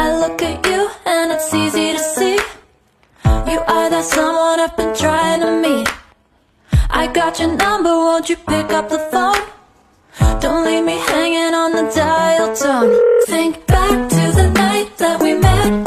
I look at you and it's easy to see you are that someone I've been trying to meet. I got your number, won't you pick up the phone? Don't leave me hanging on the dial tone. Think back to the night that we met.